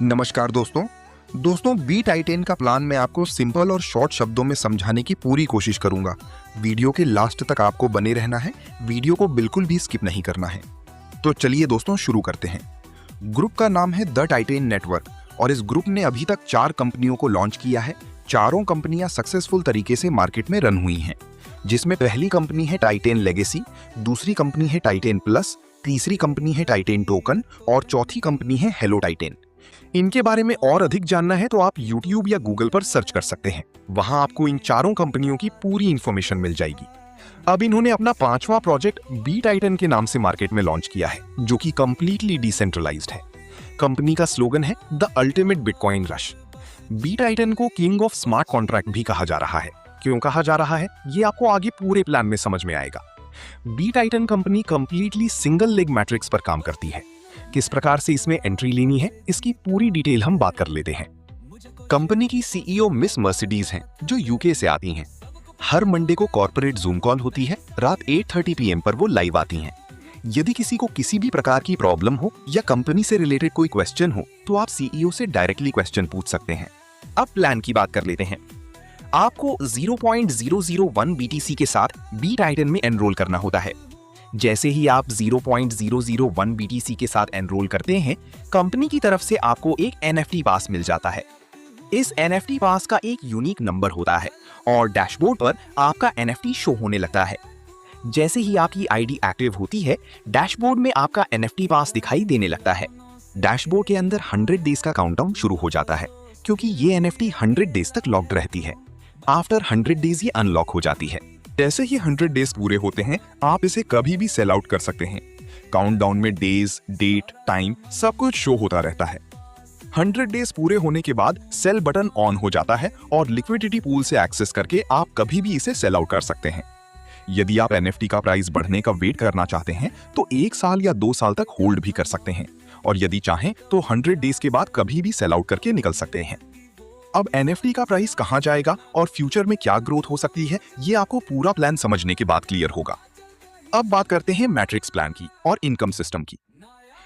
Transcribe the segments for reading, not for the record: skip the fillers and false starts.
नमस्कार दोस्तों B Titan का प्लान मैं आपको सिंपल और शॉर्ट शब्दों में समझाने की पूरी कोशिश करूंगा। वीडियो के लास्ट तक आपको बने रहना है, वीडियो को बिल्कुल भी स्किप नहीं करना है। तो चलिए दोस्तों शुरू करते हैं। ग्रुप का नाम है द टाइटेन नेटवर्क और इस ग्रुप ने अभी तक 4 कंपनियों को लॉन्च किया है। चारों कंपनियां सक्सेसफुल तरीके से मार्केट में रन हुई हैं, जिसमें पहली कंपनी है टाइटेन लेगेसी, दूसरी कंपनी है टाइटेन प्लस, तीसरी कंपनी है टाइटेन टोकन और चौथी कंपनी है हेलो टाइटेन। इनके बारे में और अधिक जानना है तो आप YouTube या Google पर सर्च कर सकते हैं, वहां आपको इन चारों कंपनियों की पूरी इंफॉर्मेशन मिल जाएगी। अब इन्होंने अपना 5वां प्रोजेक्ट बी टाइटन के नाम से मार्केट में लॉन्च किया है, जो कि कंप्लीटली डिसेंट्रलाइज्ड है। कंपनी का स्लोगन है the ultimate bitcoin rush. B Titan को किंग ऑफ स्मार्ट कॉन्ट्रैक्ट भी कहा जा रहा है। क्यों कहा जा रहा है, ये आपको आगे पूरे प्लान में समझ में आएगा। B Titan company completely single leg matrix पर काम करती है। किस प्रकार से इसमें एंट्री लेनी है, इसकी पूरी डिटेल हम बात कर लेते हैं। कंपनी की सीईओ मिस मर्सिडीज हैं, जो यूके से आती हैं। हर मंडे को कॉर्पोरेट जूम कॉल होती है, रात 8:30 PM पर वो लाइव आती हैं। यदि किसी को किसी भी प्रकार की प्रॉब्लम हो या कंपनी से रिलेटेड कोई क्वेश्चन हो तो आप सीईओ से डायरेक्टली क्वेश्चन पूछ सकते हैं। अब प्लान की बात कर लेते हैं। आपको 0.001 BTC के साथ बी टाइटन में एनरोल करना होता है। जैसे ही आप 0.001 BTC के साथ एनरोल करते हैं, कंपनी की तरफ से आपको एक NFT पास मिल जाता है। इस NFT पास का एक यूनिक नंबर होता है और डैशबोर्ड पर आपका NFT शो होने लगता है। जैसे ही आपकी आईडी एक्टिव होती है, डैशबोर्ड में आपका NFT पास दिखाई देने लगता है। डैशबोर्ड के अंदर 100 डेज का काउंटडाउन शुरू हो जाता है, क्योंकि ये NFT 100 डेज तक लॉक्ड रहती है। आफ्टर 100 डेज ये अनलॉक हो जाती है। जैसे ही 100 डेज पूरे होते हैं, आप इसे कभी भी सेल आउट कर सकते हैं। काउंटडाउन में डेज, डेट, टाइम सब कुछ शो होता रहता है। 100 डेज पूरे होने के बाद सेल बटन ऑन हो जाता है और लिक्विडिटी पूल से एक्सेस करके आप कभी भी इसे सेल आउट कर सकते हैं। यदि आप NFT का प्राइस बढ़ने का वेट करना चाहते हैं तो 1 साल या 2 साल तक होल्ड भी कर सकते हैं और यदि चाहें तो 100 डेज के बाद कभी भी सेल आउट करके निकल सकते हैं। अब NFT का प्राइस कहां जाएगा और फ्यूचर में क्या ग्रोथ हो सकती है, ये आपको पूरा प्लान समझने के बाद क्लियर होगा। अब बात करते हैं मैट्रिक्स प्लान की और इनकम सिस्टम की।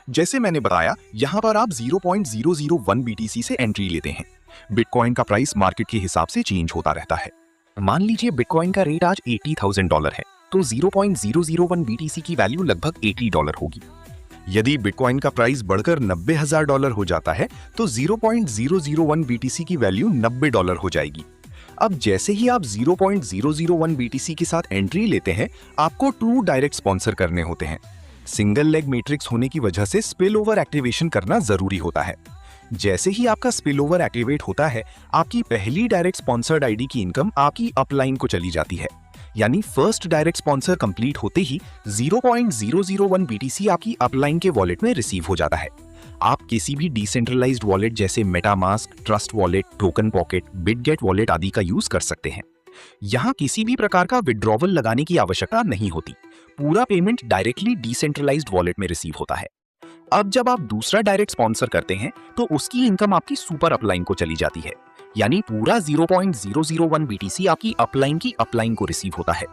जैसे मैंने बताया, यहां पर आप 0.001 BTC से एंट्री लेते हैं। बिटकॉइन का प्राइस मार्केट के हिसाब से चेंज होता रहता है। मान लीजिए बिटकॉइन का रेट आज $80,000 है, तो 0.001 BTC की वैल्यू लगभग $80 होगी। यदि बिटकॉइन का प्राइस बढ़कर $90,000 हो जाता है तो 0.001 BTC की वैल्यू $90 हो जाएगी। अब जैसे ही आप 0.001 BTC के साथ एंट्री लेते हैं, आपको 2 डायरेक्ट स्पॉन्सर करने होते हैं। सिंगल लेग मैट्रिक्स होने की वजह से स्पिल ओवर एक्टिवेशन करना जरूरी होता है। जैसे ही आपका स्पिल ओवर एक्टिवेट होता है, आपकी पहली डायरेक्ट स्पॉन्सर्ड आईडी की इनकम आपकी अपलाइन को चली जाती है। यानी फर्स्ट डायरेक्ट स्पॉन्सर कंप्लीट होते ही 0.001 BTC आपकी अपलाइन के वॉलेट में रिसीव हो जाता है। आप किसी भी डिसेंट्रलाइज्ड वॉलेट जैसे MetaMask, trust wallet, token pocket, Bitget wallet आदि का यूज कर सकते हैं। यहाँ किसी भी प्रकार का विड्रॉवल लगाने की आवश्यकता नहीं होती। पूरा पेमेंट डायरेक्टली डिसेंट्रलाइज्ड वॉलेट में रिसीव होता है। अब जब आप दूसरा डायरेक्ट स्पॉन्सर करते हैं तो उसकी इनकम आपकी सुपर अपलाइन को चली जाती है। यानी पूरा 0.001 BTC आपकी अपलाइन की अपलाइन को रिसीव होता है।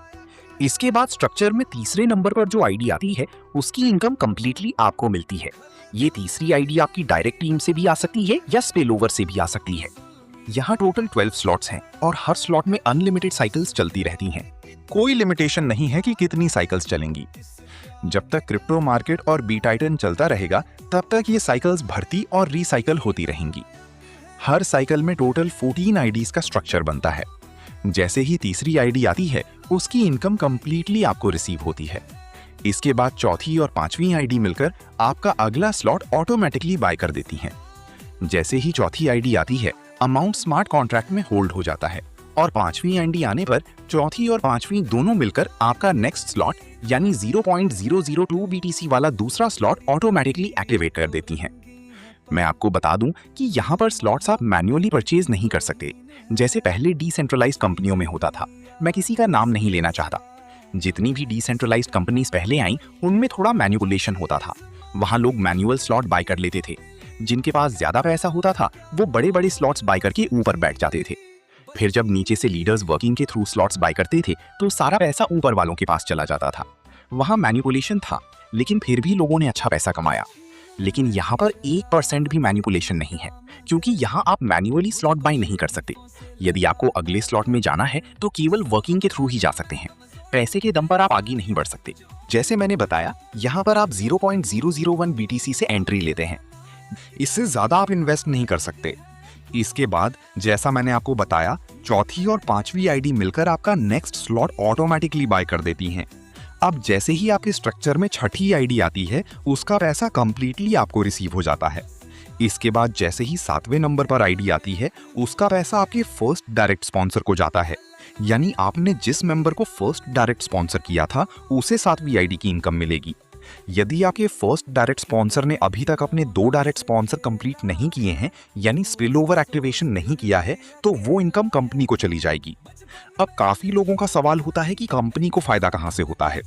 इसके बाद स्ट्रक्चर में तीसरे नंबर पर जो आईडी आती है, उसकी इनकम कंप्लीटली आपको मिलती है। ये तीसरी आईडी आपकी डायरेक्ट टीम से भी आ सकती है या स्पिल ओवर से भी आ सकती है। यहाँ टोटल 12 स्लॉट्स हैं और हर स्लॉट में अनलिमिटेड साइकिल्स चलती रहती हैं। कोई लिमिटेशन नहीं है कि कितनी साइकिल्स चलेंगी। जब तक क्रिप्टो मार्केट और बी टाइटन चलता रहेगा, तब तक ये साइकिल्स भरती और रिसाइकल होती रहेंगी। हर साइकिल में टोटल 14 आईडीज का स्ट्रक्चर बनता है। जैसे ही तीसरी आईडी आती है, उसकी इनकम कंप्लीटली आपको रिसीव होती है। इसके बाद चौथी और 5वीं आईडी मिलकर आपका अगला स्लॉट ऑटोमेटिकली बाय कर देती हैं। जैसे ही चौथी आईडी आती है, अमाउंट स्मार्ट कॉन्ट्रैक्ट में होल्ड हो जाता है और 5वीं आईडी आने पर चौथी और 5वीं दोनों मिलकर आपका नेक्स्ट स्लॉट यानी 0.002 BTC वाला दूसरा स्लॉट ऑटोमेटिकली एक्टिवेट कर देती हैं। मैं आपको बता दूं कि यहाँ पर स्लॉट्स आप मैन्युअली परचेज नहीं कर सकते, जैसे पहले डिसेंट्रलाइज्ड कंपनियों में होता था। मैं किसी का नाम नहीं लेना चाहता। जितनी भी डिसेंट्रलाइज्ड कंपनीज पहले आई, उनमें थोड़ा मैनिपुलेशन होता था। वहाँ लोग मैनुअल स्लॉट बाय कर लेते थे। जिनके पास ज्यादा पैसा होता था, वो बड़े बड़े स्लॉट्स बाय करके ऊपर बैठ जाते थे। फिर जब नीचे से लीडर्स वर्किंग के थ्रू स्लॉट्स बाय करते थे, तो सारा पैसा ऊपर वालों के पास चला जाता था। वहाँ मैनिपुलेशन था, लेकिन फिर भी लोगों ने अच्छा पैसा कमाया। लेकिन यहाँ पर 1% भी मैनिपुलेशन नहीं है, क्योंकि यहाँ आप मैन्युअली स्लॉट बाय नहीं कर सकते। यदि आपको अगले स्लॉट में जाना है तो केवल वर्किंग के थ्रू ही जा सकते हैं। पैसे के दम पर आप आगे नहीं बढ़ सकते। जैसे मैंने बताया, यहाँ पर आप 0.001 BTC से एंट्री लेते हैं, इससे ज्यादा आप इन्वेस्ट नहीं कर सकते। इसके बाद जैसा मैंने आपको बताया, चौथी और पांचवी आईडी मिलकर आपका नेक्स्ट स्लॉट ऑटोमेटिकली बाय कर देती हैं। अब जैसे ही आपके स्ट्रक्चर में छठी आईडी आती है, उसका पैसा कंप्लीटली आपको रिसीव हो जाता है। इसके बाद जैसे ही 7वें नंबर पर आईडी आती है, उसका पैसा आपके फर्स्ट डायरेक्ट स्पॉन्सर को जाता है। यानी आपने जिस मेंबर को फर्स्ट डायरेक्ट स्पॉन्सर किया था, उसे 7वीं आईडी की इनकम मिलेगी। यदि आपके फर्स्ट डायरेक्ट स्पॉन्सर ने अभी तक अपने 2 डायरेक्ट स्पॉन्सर कंप्लीट नहीं किए हैं, यानी स्पिल ओवर एक्टिवेशन नहीं किया है, तो वो इनकम कंपनी को चली जाएगी। अब काफी लोगों का सवाल होता है कि कंपनी को फायदा कहां से होता है।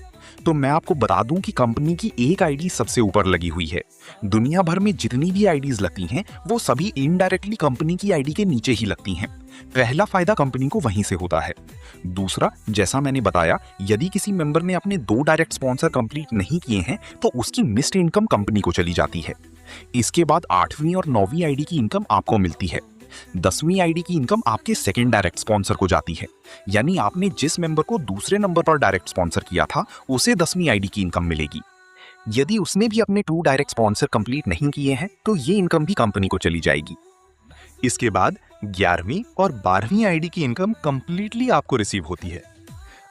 तो मैं आपको बता दूं कि कंपनी की एक आईडी सबसे ऊपर लगी हुई है। दुनिया भर में जितनी भी आईडीज लगती हैं, वो सभी इनडायरेक्टली कंपनी की आईडी के नीचे ही लगती हैं। पहला फायदा कंपनी को वहीं से होता है। दूसरा, जैसा मैंने बताया, यदि किसी मेंबर ने अपने 2 डायरेक्ट स्पॉन्सर कंप्लीट नहीं किए हैं, तो उसकी मिस्ड इनकम कंपनी को चली जाती है। इसके बाद 8वीं और 9वीं आईडी की इनकम आपको मिलती है। 10वीं आईडी की इनकम आपके सेकंड डायरेक्ट स्पॉन्सर को जाती है। यानी आपने जिस मेंबर को दूसरे नंबर पर डायरेक्ट स्पॉन्सर किया था, उसे 10वीं आईडी की इनकम मिलेगी। यदि उसने भी अपने 2 डायरेक्ट स्पॉन्सर कंप्लीट नहीं किए हैं, तो ये इनकम भी कंपनी को चली जाएगी। इसके बाद 11वीं और 12वीं आईडी की इनकम कंप्लीटली आपको रिसीव होती है।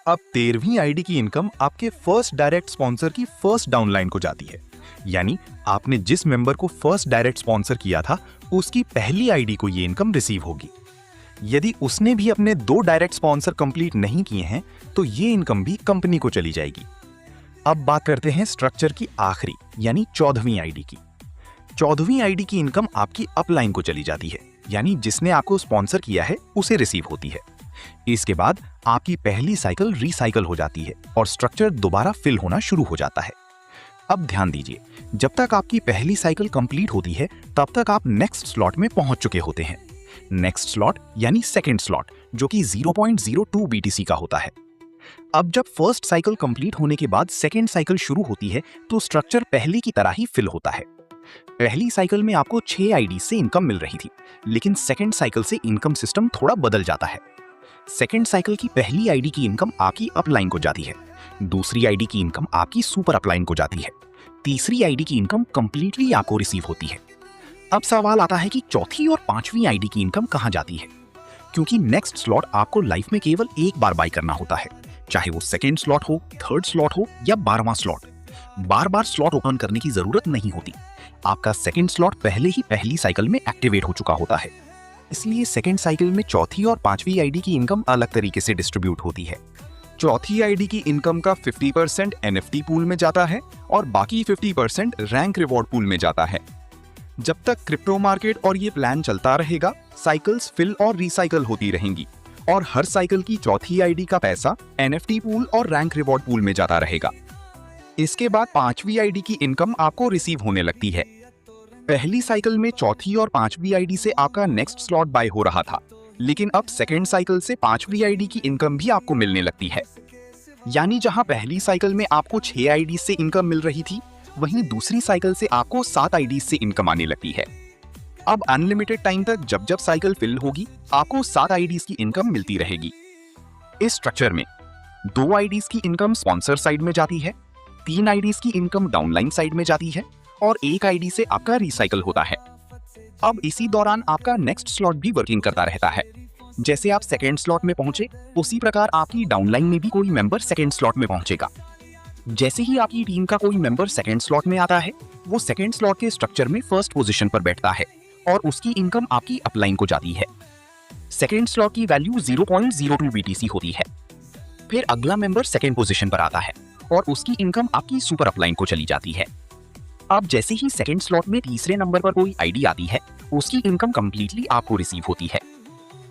अब 13वीं आईडी की इनकम आपके फर्स्ट डायरेक्ट स्पॉन्सर की फर्स्ट डाउनलाइन को जाती है। यानी आपने जिस मेंबर को फर्स्ट डायरेक्ट स्पॉन्सर किया था, उसकी पहली आईडी को ये इनकम रिसीव होगी। यदि उसने भी अपने 2 डायरेक्ट स्पॉन्सर कंप्लीट नहीं किए हैं, तो ये इनकम भी कंपनी को चली जाएगी। अब बात करते हैं स्ट्रक्चर की आखिरी यानी 14वीं आईडी की। 14वीं आईडी की इनकम आपकी अपलाइन को चली जाती है, यानी जिसने आपको स्पॉन्सर किया है उसे रिसीव होती है। इसके बाद आपकी पहली साइकिल रिसाइकल हो जाती है और स्ट्रक्चर दोबारा फिल होना शुरू हो जाता है। अब ध्यान दीजिए, जब तक आपकी पहली साइकिल कंप्लीट होती है, तब तक आप नेक्स्ट स्लॉट में पहुंच चुके होते हैं। नेक्स्ट स्लॉट यानी सेकंड स्लॉट, जो कि 0.02 BTC का होता है। अब जब फर्स्ट साइकिल कंप्लीट होने के बाद सेकंड साइकिल शुरू होती है, तो स्ट्रक्चर पहले की तरह ही फिल होता है। पहली साइकिल में आपको 6 आईडी से इनकम मिल रही थी, लेकिन सेकंड साइकिल से इनकम सिस्टम थोड़ा बदल जाता है। सेकंड साइकिल की पहली आईडी की इनकम आपकी अपलाइन को जाती है, दूसरी आईडी की इनकम आपकी सुपर अपलाइन को जाती है, तीसरी आईडी की इनकम कंप्लीटली आपको रिसीव होती है। अब सवाल आता है कि चौथी और पांचवी आईडी की इनकम कहां जाती है, क्योंकि नेक्स्ट स्लॉट आपको लाइफ में केवल एक बार बाय करना होता है, चाहे वो सेकेंड स्लॉट हो, थर्ड स्लॉट हो या 12वां स्लॉट। बार बार स्लॉट ओपन करने की जरूरत नहीं होती। आपका सेकेंड स्लॉट पहले ही पहली साइकिल में एक्टिवेट हो चुका होता है, इसलिए सेकेंड साइकिल में चौथी और पांचवी आईडी की इनकम अलग तरीके से डिस्ट्रीब्यूट होती है। चौथी आईडी की इनकम का 50% NFT पूल में जाता है और बाकी 50% रैंक रिवॉर्ड पूल में जाता है। जब तक क्रिप्टो मार्केट और ये प्लान चलता रहेगा, साइकिल्स फिल और रिसाइकल होती रहेंगी और हर साइकिल की चौथी आईडी का पैसा NFT पूल और रैंक रिवॉर्ड पूल में जाता रहेगा। इसके बाद पांचवी आईडी की इनकम आपको रिसीव होने लगती है। पहली साइकिल में चौथी और पांचवी आईडी से आपका नेक्स्ट स्लॉट बाय हो रहा था, लेकिन अब सेकेंड साइकिल से पांचवी आईडी की इनकम भी आपको मिलने लगती है। यानी जहां पहली साइकिल में आपको 6 आईडी से इनकम मिल रही थी, वहीं दूसरी साइकिल से आपको 7 आईडी से इनकम आने लगती है। अब अनलिमिटेड टाइम तक जब जब साइकिल फिल होगी, आपको 7 आईडीज की इनकम मिलती रहेगी। इस स्ट्रक्चर में 2 आईडीज की इनकम स्पॉन्सर साइड में जाती है, 3 आईडीज की इनकम डाउनलाइन साइड में जाती है और 1 आईडी से आपका रिसाइकल होता है। अब इसी दौरान आपका नेक्स्ट स्लॉट भी वर्किंग करता रहता है। जैसे आप सेकेंड स्लॉट में पहुंचे, उसी प्रकार आपकी डाउनलाइन में भी कोई मेंबर सेकेंड स्लॉट में पहुंचेगा। जैसे ही आपकी टीम का कोई मेंबर सेकेंड स्लॉट में आता है, वो सेकेंड स्लॉट के स्ट्रक्चर में फर्स्ट पोजीशन पर बैठता है और उसकी इनकम आपकी अपलाइन को जाती है। सेकेंड स्लॉट की वैल्यू 0.02 BTC होती है। फिर अगला मेंबर सेकेंड पोजीशन पर आता है और उसकी इनकम आपकी सुपर अपलाइन को चली जाती है। अब जैसे ही सेकेंड स्लॉट में तीसरे नंबर पर कोई आईडी आती है, उसकी इनकम कंप्लीटली आपको रिसीव होती है।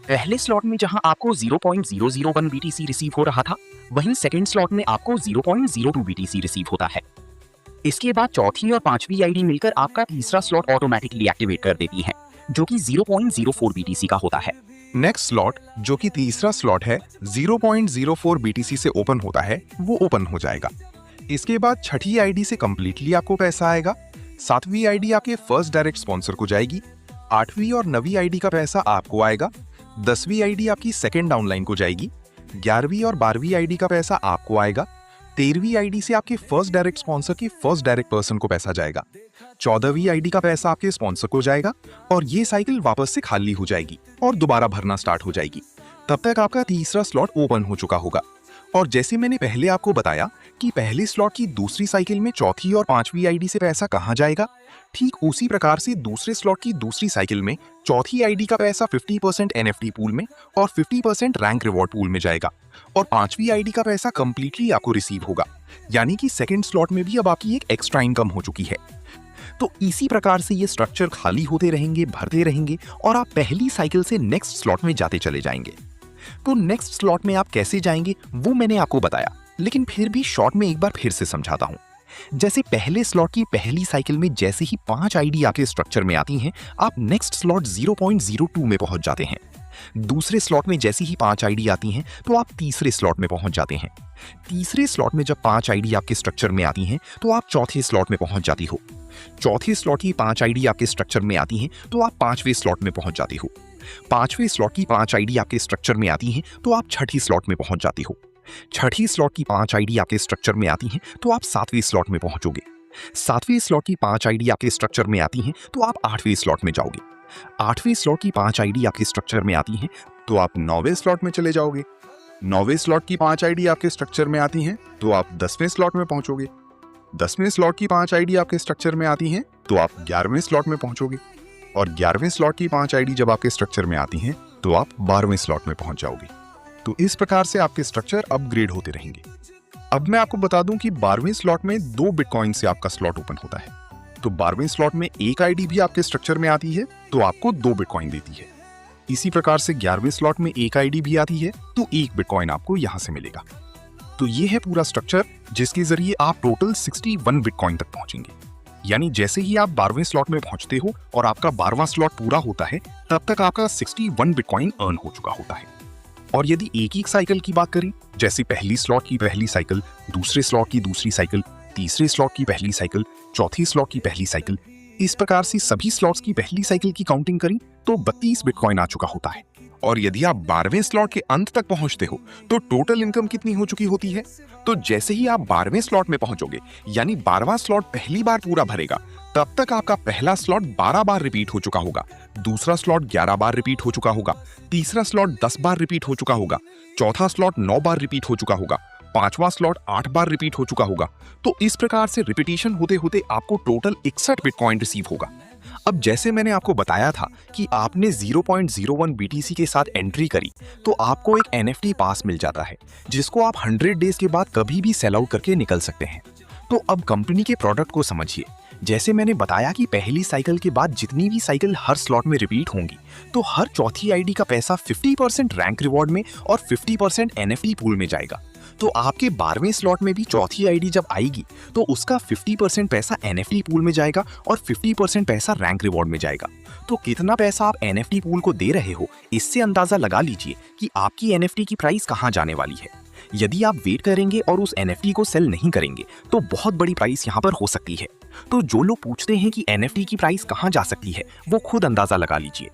पहले स्लॉट में जहां आपको 0.001 BTC रिसीव हो रहा था, वहीं सेकेंड स्लॉट में आपको 0.02 BTC रिसीव होता है। इसके बाद चौथी और पांचवी आईडी मिलकर आपका तीसरा स्लॉट ऑटोमेटिकली एक्टिवेट कर देती है, जो कि 0.04 BTC का होता है। नेक्स्ट स्लॉट, जो कि तीसरा स्लॉट है, 0.04 BTC से ओपन होता है, वो ओपन हो जाएगा। इसके बाद छठी आईडी से कंप्लीटली आपको पैसा आएगा। 7वीं आईडी आपके फर्स्ट डायरेक्ट स्पॉन्सर को जाएगी, 8वीं और 9वीं आईडी का पैसा आपको आएगा, 10वीं आईडी आपकी सेकेंड डाउनलाइन को जाएगी, 11वीं और 12वीं आईडी का पैसा आपको आएगा, 13वीं आईडी से आपके फर्स्ट डायरेक्ट स्पॉन्सर की फर्स्ट डायरेक्ट पर्सन को पैसा जाएगा, 14वीं आईडी का पैसा आपके स्पॉन्सर को जाएगा और ये साइकिल वापस से खाली हो जाएगी और दोबारा भरना स्टार्ट हो जाएगी। तब तक आपका तीसरा स्लॉट ओपन हो चुका होगा। और जैसे मैंने पहले आपको बताया कि पहले स्लॉट की दूसरी साइकिल में चौथी और 5वीं आईडी से पैसा कहाँ जाएगा, ठीक उसी प्रकार से दूसरे स्लॉट की दूसरी साइकिल में चौथी आईडी का पैसा 50% एनएफटी पूल में और 50% रैंक रिवॉर्ड पूल में जाएगा और 5वीं आईडी का पैसा कंप्लीटली आपको रिसीव होगा। यानी कि सेकेंड स्लॉट में भी अब आपकी एक एक्स्ट्रा इनकम हो चुकी है। तो इसी प्रकार से ये स्ट्रक्चर खाली होते रहेंगे, भरते रहेंगे और आप पहली साइकिल से नेक्स्ट स्लॉट में जाते चले जाएंगे। तो नेक्स्ट स्लॉट में आप कैसे जाएंगे वो मैंने आपको बताया, लेकिन फिर भी शॉर्ट में एक बार फिर से समझाता हूं। जैसे पहले स्लॉट की पहली साइकिल में जैसे ही 5 आईडी आपके स्ट्रक्चर में आती हैं, आप नेक्स्ट स्लॉट 0.02 में पहुंच जाते हैं। दूसरे स्लॉट में जैसे ही 5 आईडी आती हैं तो आप तीसरे स्लॉट में पहुंच जाते हैं। तीसरे स्लॉट में जब 5 आईडी आपके स्ट्रक्चर में आती हैं तो आप चौथे स्लॉट में पहुंच जाती हो। चौथे स्लॉट की 5 आईडी आपके स्ट्रक्चर में आती हैं तो आप 5वें स्लॉट में पहुंच जाती हो। 5वें स्लॉट की 5 आईडी आपके स्ट्रक्चर में आती हैं तो आप छठी स्लॉट में पहुंच जाती हो। छठी स्लॉट की 5 आईडी आपके स्ट्रक्चर में आती हैं तो आप 7वें स्लॉट में पहुंचोगे। 7वें स्लॉट की 5 आईडी आपके स्ट्रक्चर में आती हैं तो आप 8वें स्लॉट में जाओगे। 8वें स्लॉट की 5 आईडी आपके स्ट्रक्चर में आती हैं तो आप 9वें स्लॉट में चले जाओगे। 9वें स्लॉट की 5 आईडी आपके स्ट्रक्चर में आती हैं तो आप 10वें स्लॉट में पहुंचोगे। 10वें स्लॉट की 5 आईडी आपके स्ट्रक्चर में आती हैं तो आप 11वें स्लॉट में पहुंचोगे और 11वें स्लॉट की 5 आईडी जब आपके स्ट्रक्चर में आती हैं तो आप 12वें स्लॉट में पहुंच जाओगे। तो इस प्रकार से आपके स्ट्रक्चर अपग्रेड होते रहेंगे। अब मैं आपको बता दूं कि 12वें स्लॉट में 2 बिटकॉइन से आपका स्लॉट ओपन होता है। तो 12वें स्लॉट में एक आईडी भी आपके स्ट्रक्चर में आती है तो आपको 2 बिटकॉइन देती है। इसी प्रकार से 11वें स्लॉट में एक आईडी भी आती है तो 1 बिटकॉइन आपको यहां से मिलेगा। तो ये है पूरा स्ट्रक्चर जिसके जरिए आप टोटल 61 बिटकॉइन तक पहुंचेंगे। यानी जैसे ही आप 12वें स्लॉट में पहुंचते हो और आपका 12वां स्लॉट पूरा होता है तब तक आपका 61 बिटकॉइन अर्न हो चुका होता है। और यदि एक ही साइकिल की बात करें, जैसे पहली स्लॉट की पहली साइकिल, दूसरे स्लॉट की दूसरी साइकिल, तीसरे स्लॉट की पहली साइकिल, चौथी स्लॉट की पहली साइकिल, इस प्रकार से सभी स्लॉट्स की पहली साइकिल की काउंटिंग करें तो 32 बिटकॉइन आ चुका होता है। और यदि आप 12वें स्लॉट के अंत तक पहुंचते हो तो टोटल इनकम कितनी हो चुकी होती है? तो जैसे ही आप 12वें स्लॉट में पहुंचोगे, यानी 12वां स्लॉट पहली बार पूरा भरेगा, तब तक आपका पहला स्लॉट 12 बार रिपीट हो चुका होगा, दूसरा स्लॉट 11 बार रिपीट हो चुका होगा, तीसरा स्लॉट 10 बार रिपीट हो चुका होगा, चौथा स्लॉट 9 बार रिपीट हो चुका होगा, 5वां स्लॉट 8 बार रिपीट हो चुका होगा। तो इस प्रकार से रिपीटिशन होते होते आपको टोटल 61 बिटकॉइन रिसीव होगा। अब जैसे मैंने आपको बताया था कि आपने 0.01 BTC के साथ एंट्री करी तो आपको एक NFT पास मिल जाता है जिसको आप 100 डेज के बाद कभी भी सेल आउट करके निकल सकते हैं। तो अब कंपनी के प्रोडक्ट को समझिए। जैसे मैंने बताया कि पहली साइकिल के बाद जितनी भी साइकिल हर स्लॉट में रिपीट होंगी तो हर चौथी आईडी का पैसा 50% रैंक रिवॉर्ड में और 50% NFT पूल में जाएगा। तो आपके 12वें स्लॉट में भी चौथी आईडी जब आएगी तो उसका 50% पैसा NFT पूल में जाएगा और 50% पैसा रैंक रिवॉर्ड में जाएगा। तो कितना पैसा आप NFT पूल को दे रहे हो, इससे अंदाजा लगा लीजिए कि आपकी NFT की प्राइस कहां जाने वाली है। यदि आप वेट करेंगे और उस NFT को सेल नहीं करेंगे तो बहुत बड़ी प्राइस यहां पर हो सकती है। तो जो लोग पूछते हैं कि NFT की प्राइस कहां जा सकती है, वो खुद अंदाजा लगा लीजिए।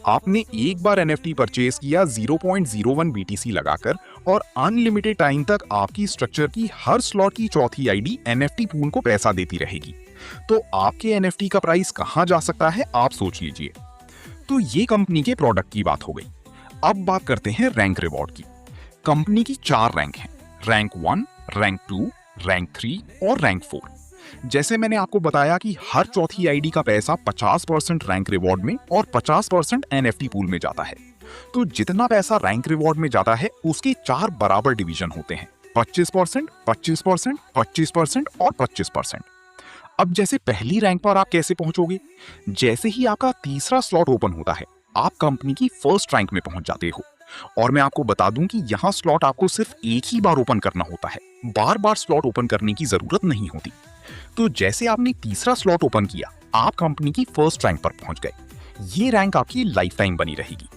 आपने एक बार NFT परचेज किया 0.01 BTC लगाकर और अनलिमिटेड टाइम तक आपकी स्ट्रक्चर की हर स्लॉट की चौथी आईडी NFT पूल को पैसा देती रहेगी। तो आपके NFT का प्राइस कहां जा सकता है, आप सोच लीजिए। तो ये कंपनी के प्रोडक्ट की बात हो गई। अब बात करते हैं रैंक रिवॉर्ड की। कंपनी की 4 रैंक हैं, रैंक 1, रैंक 2, रैंक 3 और रैंक 4। जैसे मैंने आपको बताया कि हर चौथी आईडी का पैसा 50% रैंक रिवॉर्ड में और 50% NFT पूल में जाता है। तो जितना पैसा रैंक रिवॉर्ड में जाता है उसके 4 बराबर डिवीजन होते हैं, 25%, 25%, 25% और 25%। अब जैसे पहली रैंक पर आप कैसे पहुंचोगे? जैसे ही आपका तीसरा स्लॉट ओपन होता है आप कंपनी की फर्स्ट रैंक में पहुंच जाते हो। और मैं आपको बता दूं कि यहाँ स्लॉट आपको सिर्फ एक ही बार ओपन करना होता है, बार बार स्लॉट ओपन करने की जरूरत नहीं होती। तो जैसे आपने तीसरा स्लॉट ओपन किया, आप कंपनी की फर्स्ट रैंक पर पहुंच गए। ये रैंक आपकी लाइफ टाइम बनी रहेगी।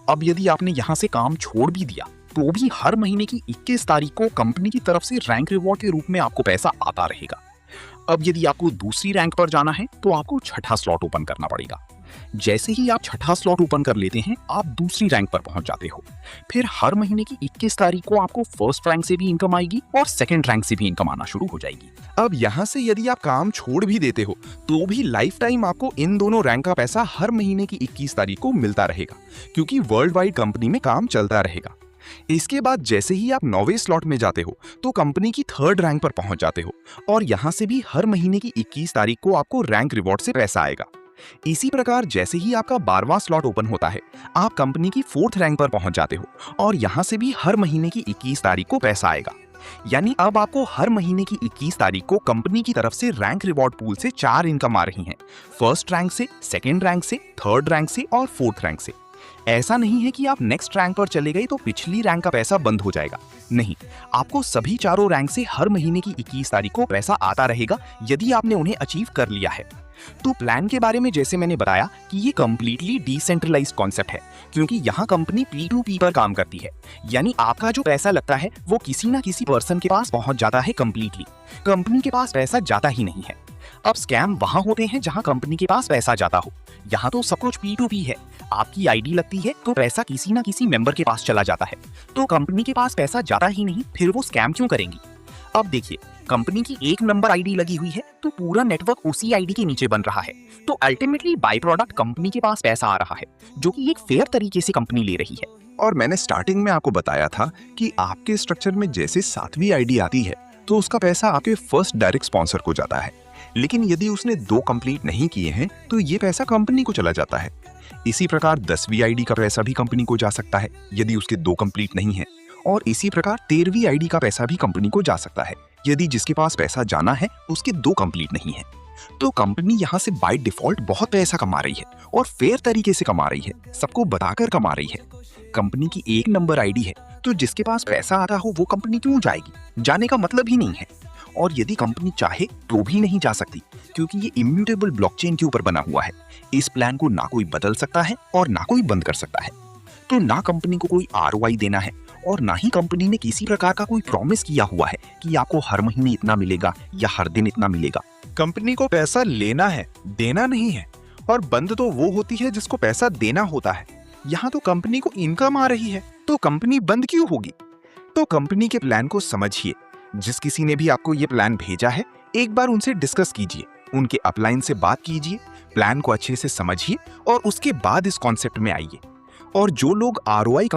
अब यदि आपने यहाँ से काम छोड़ भी दिया तो भी हर महीने की 21 तारीख को कंपनी की तरफ से रैंक रिवॉर्ड के रूप में आपको पैसा आता रहेगा। अब यदि आपको दूसरी रैंक पर जाना है तो आपको छठा स्लॉट ओपन करना पड़ेगा। जैसे ही आप छठा स्लॉट ओपन कर लेते हैं, आप दूसरी रैंक पर पहुंच जाते हो। फिर हर महीने की 21 तारीख को आपको फर्स्ट रैंक से भी इनकम आएगी और सेकंड रैंक से भी इनकम आना शुरू हो जाएगी। अब यहाँ से यदि आप काम छोड़ भी देते हो तो भी लाइफ टाइम आपको इन दोनों रैंक का पैसा हर महीने की 21 तारीख को मिलता रहेगा, क्योंकि वर्ल्ड वाइड कंपनी में काम चलता रहेगा। इसके बाद जैसे ही आप 9वें स्लॉट में जाते हो तो कंपनी की थर्ड रैंक पर पहुंच जाते हो और यहाँ से भी हर महीने की 21 तारीख को आपको रैंक रिवॉर्ड से पैसा आएगा। इसी प्रकार जैसे ही आपका 12वां स्लॉट ओपन होता है, आप कंपनी की फोर्थ रैंक पर पहुंच जाते हो और यहाँ से भी हर महीने की 21 तारीख को पैसा आएगा। यानी अब आपको हर महीने की 21 तारीख को कंपनी की तरफ से रैंक रिवॉर्ड पूल से 4 इनकम आ रही हैं, फर्स्ट रैंक से, सेकेंड रैंक से, थर्ड रैंक से और फोर्थ रैंक से। ऐसा नहीं है कि आप नेक्स्ट रैंक पर चले गए तो पिछली रैंक का पैसा बंद हो जाएगा। नहीं, आपको सभी चारों रैंक से हर महीने की 21 तारीख को पैसा आता रहेगा यदि आपने उन्हें अचीव कर लिया है। तो प्लान के बारे में जैसे मैंने बताया कि ये कंप्लीटली डिसेंट्रलाइज्ड कॉन्सेप्ट है, क्योंकि यहाँ कंपनी P2P पर काम करती है। यानी आपका जो पैसा लगता है वो किसी ना किसी पर्सन के पास पहुंच जाता है कंप्लीटली, कंपनी के पास पैसा जाता ही नहीं है। अब स्कैम वहां होते हैं जहां कंपनी के पास पैसा जाता हो। यहाँ तो सब कुछ P2P है। आपकी आईडी लगती है तो पैसा किसी ना किसी मेंबर के पास चला जाता है, तो कंपनी के पास पैसा जाता ही नहीं, फिर वो स्कैम क्यों करेंगी। अब देखिए, कंपनी की एक नंबर आईडी लगी हुई है तो पूरा नेटवर्क उसी आईडी के नीचे बन रहा है, तो अल्टीमेटली बाय प्रोडक्ट कंपनी के पास पैसा आ रहा है, जो कि एक फेयर तरीके से कंपनी ले रही है। और मैंने स्टार्टिंग में आपको बताया था कि आपके स्ट्रक्चर में जैसे 7वीं आईडी आती है तो उसका पैसा आपके फर्स्ट डायरेक्ट स्पॉन्सर को जाता है, लेकिन यदि उसने 2 कंप्लीट नहीं किए हैं तो ये पैसा कंपनी को चला जाता है। इसी प्रकार 10वीं आईडी का पैसा भी कंपनी को जा सकता है यदि उसके 2 कंप्लीट नहीं है, और इसी प्रकार 13वीं आईडी का पैसा भी कंपनी को जा सकता है यदि जिसके पास पैसा जाना है उसके 2 कंप्लीट नहीं है। तो कंपनी यहाँ से बाय डिफॉल्ट बहुत पैसा कमा रही है और फेयर तरीके से कमा रही है, सबको बताकर कमा रही है। कंपनी की एक नंबर आईडी है तो जिसके पास पैसा आता हो वो कंपनी क्यों जाएगी, जाने का मतलब ही नहीं है। और यदि कंपनी चाहे तो भी नहीं जा सकती, क्योंकि ये इम्यूटेबल ब्लॉकचेन के ऊपर बना हुआ है। इस प्लान को ना कोई बदल सकता है और ना कोई बंद कर सकता है। तो ना कंपनी को कोई ROI देना है और ना ही कंपनी ने किसी प्रकार का कोई प्रॉमिस किया हुआ है कि आपको हर महीने इतना मिलेगा या हर दिन इतना मिलेगा। कंपनी को पैसा लेना है, देना नहीं है। और बंद तो वो होती है जिसको पैसा देना होता है। यहाँ तो कंपनी को इनकम आ रही है तो कंपनी बंद क्यों होगी। तो कंपनी के प्लान को समझिए। जिस किसी ने भी आपको ये प्लान भेजा है, एक बार उनसे डिस्कस कीजिए, उनके अपलाइन से बात कीजिए, प्लान को अच्छे से समझिए और उसके बाद इस कॉन्सेप्ट में आइए। और जो लोग ROI